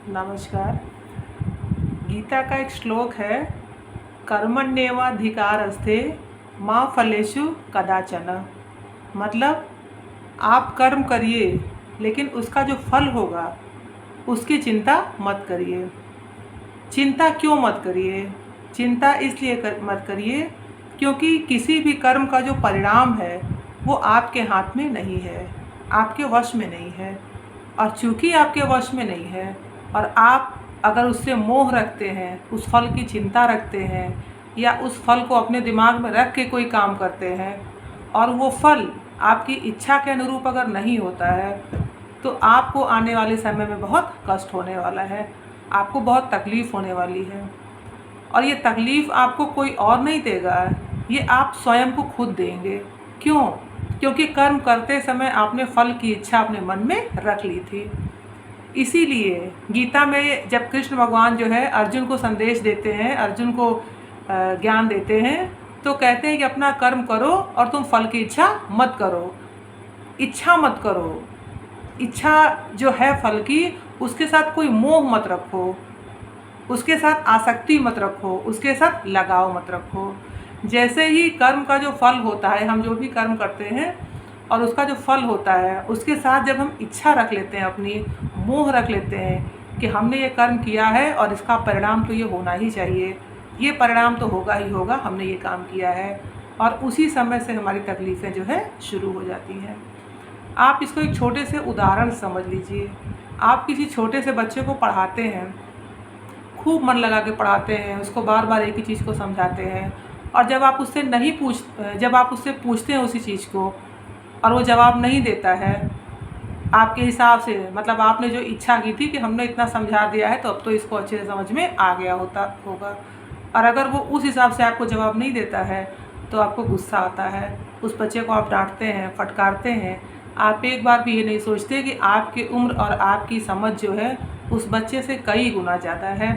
नमस्कार। गीता का एक श्लोक है, कर्मण्येवाधिकारस्ते मा फलेषु कदाचन। मतलब आप कर्म करिए, लेकिन उसका जो फल होगा उसकी चिंता मत करिए। चिंता क्यों मत करिए? चिंता इसलिए मत करिए क्योंकि किसी भी कर्म का जो परिणाम है वो आपके हाथ में नहीं है, आपके वश में नहीं है। और चूँकि आपके वश में नहीं है और आप अगर उससे मोह रखते हैं, उस फल की चिंता रखते हैं या उस फल को अपने दिमाग में रख के कोई काम करते हैं और वो फल आपकी इच्छा के अनुरूप अगर नहीं होता है, तो आपको आने वाले समय में बहुत कष्ट होने वाला है, आपको बहुत तकलीफ़ होने वाली है। और ये तकलीफ़ आपको कोई और नहीं देगा, ये आप स्वयं को खुद देंगे। क्यों? क्योंकि कर्म करते समय आपने फल की इच्छा अपने मन में रख ली थी। इसीलिए गीता में जब कृष्ण भगवान जो है अर्जुन को संदेश देते हैं, अर्जुन को ज्ञान देते हैं, तो कहते हैं कि अपना कर्म करो और तुम फल की इच्छा मत करो। इच्छा मत करो। इच्छा जो है फल की, उसके साथ कोई मोह मत रखो, उसके साथ आसक्ति मत रखो, उसके साथ लगाव मत रखो। जैसे ही कर्म का जो फल होता है, हम जो भी कर्म करते हैं और उसका जो फल होता है, उसके साथ जब हम इच्छा रख लेते हैं, अपनी मोह रख लेते हैं कि हमने ये कर्म किया है और इसका परिणाम तो ये होना ही चाहिए, ये परिणाम तो होगा ही होगा, हमने ये काम किया है, और उसी समय से हमारी तकलीफ़ें जो है शुरू हो जाती हैं। आप इसको एक छोटे से उदाहरण समझ लीजिए। आप किसी छोटे से बच्चे को पढ़ाते हैं, खूब मन लगा के पढ़ाते हैं, उसको बार बार एक ही चीज़ को समझाते हैं, और जब आप उससे पूछते हैं उसी चीज़ को और वो जवाब नहीं देता है आपके हिसाब से, मतलब आपने जो इच्छा की थी कि हमने इतना समझा दिया है तो अब तो इसको अच्छे से समझ में आ गया होगा, और अगर वो उस हिसाब से आपको जवाब नहीं देता है तो आपको गुस्सा आता है, उस बच्चे को आप डांटते हैं, फटकारते हैं। आप एक बार भी ये नहीं सोचते कि आपकी उम्र और आपकी समझ जो है उस बच्चे से कई गुना ज़्यादा है।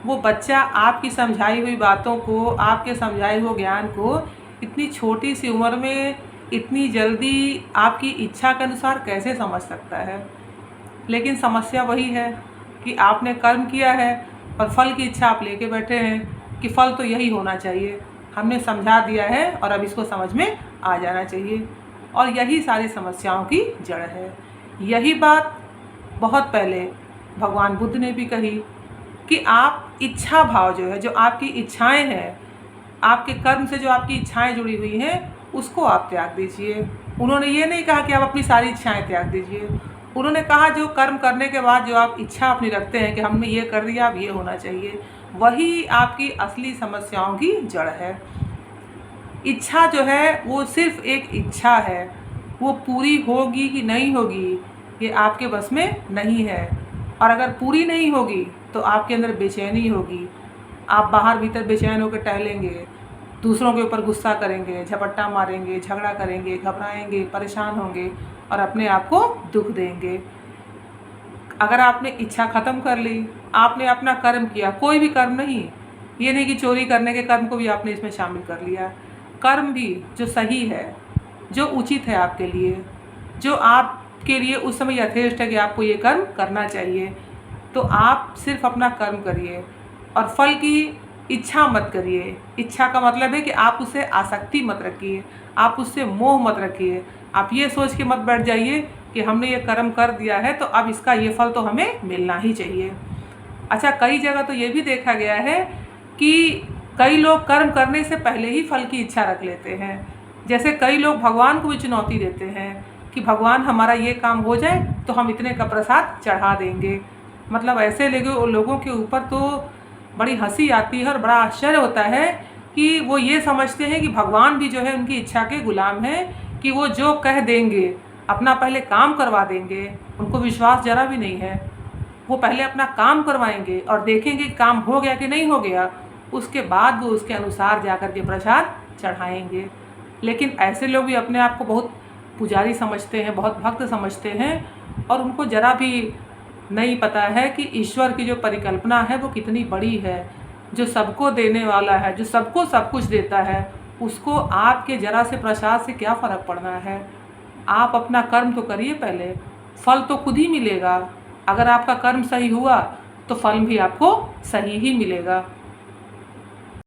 वो बच्चा आपकी समझाई हुई बातों को, आपके समझाए हुए ज्ञान को इतनी छोटी सी उम्र में इतनी जल्दी आपकी इच्छा के अनुसार कैसे समझ सकता है? लेकिन समस्या वही है कि आपने कर्म किया है और फल की इच्छा आप लेके बैठे हैं कि फल तो यही होना चाहिए, हमने समझा दिया है और अब इसको समझ में आ जाना चाहिए, और यही सारी समस्याओं की जड़ है। यही बात बहुत पहले भगवान बुद्ध ने भी कही कि आप इच्छा भाव जो है, जो आपकी इच्छाएं हैं, आपके कर्म से जो आपकी इच्छाएं जुड़ी हुई हैं, उसको आप त्याग दीजिए। उन्होंने ये नहीं कहा कि आप अपनी सारी इच्छाएं त्याग दीजिए। उन्होंने कहा जो कर्म करने के बाद जो आप इच्छा अपनी रखते हैं कि हमने ये कर दिया, अब ये होना चाहिए, वही आपकी असली समस्याओं की जड़ है। इच्छा जो है वो सिर्फ एक इच्छा है, वो पूरी होगी कि नहीं होगी ये आपके बस में नहीं है, और अगर पूरी नहीं होगी तो आपके अंदर बेचैनी होगी, आप बाहर भीतर बेचैन होकर टहलेंगे, दूसरों के ऊपर गुस्सा करेंगे, झपट्टा मारेंगे, झगड़ा करेंगे, घबराएंगे, परेशान होंगे और अपने आप को दुख देंगे। अगर आपने इच्छा ख़त्म कर ली, आपने अपना कर्म किया, कोई भी कर्म नहीं, ये नहीं कि चोरी करने के कर्म को भी आपने इसमें शामिल कर लिया, कर्म भी जो सही है, जो उचित है आपके लिए, जो आपके लिए उस समय यथेष्ट है कि आपको ये कर्म करना चाहिए, तो आप सिर्फ अपना कर्म करिए और फल की इच्छा मत करिए। इच्छा का मतलब है कि आप उससे आसक्ति मत रखिए, आप उससे मोह मत रखिए। आप ये सोच के मत बैठ जाइए कि हमने ये कर्म कर दिया है तो अब इसका ये फल तो हमें मिलना ही चाहिए। अच्छा, कई जगह तो ये भी देखा गया है कि कई लोग कर्म करने से पहले ही फल की इच्छा रख लेते हैं। जैसे कई लोग भगवान को भी चुनौती देते हैं कि भगवान हमारा ये काम हो जाए तो हम इतने का प्रसाद चढ़ा देंगे। मतलब ऐसे लोगों के ऊपर तो बड़ी हंसी आती है और बड़ा आश्चर्य होता है कि वो ये समझते हैं कि भगवान भी जो है उनकी इच्छा के गुलाम हैं, कि वो जो कह देंगे, अपना पहले काम करवा देंगे। उनको विश्वास जरा भी नहीं है, वो पहले अपना काम करवाएंगे और देखेंगे काम हो गया कि नहीं हो गया, उसके बाद वो उसके अनुसार जाकर के प्रसाद चढ़ाएंगे। लेकिन ऐसे लोग भी अपने आप को बहुत पुजारी समझते हैं, बहुत भक्त समझते हैं, और उनको ज़रा भी नहीं पता है कि ईश्वर की जो परिकल्पना है वो कितनी बड़ी है। जो सबको देने वाला है, जो सबको सब कुछ देता है, उसको आपके ज़रा से प्रसाद से क्या फ़र्क पड़ना है। आप अपना कर्म तो करिए पहले, फल तो खुद ही मिलेगा। अगर आपका कर्म सही हुआ तो फल भी आपको सही ही मिलेगा।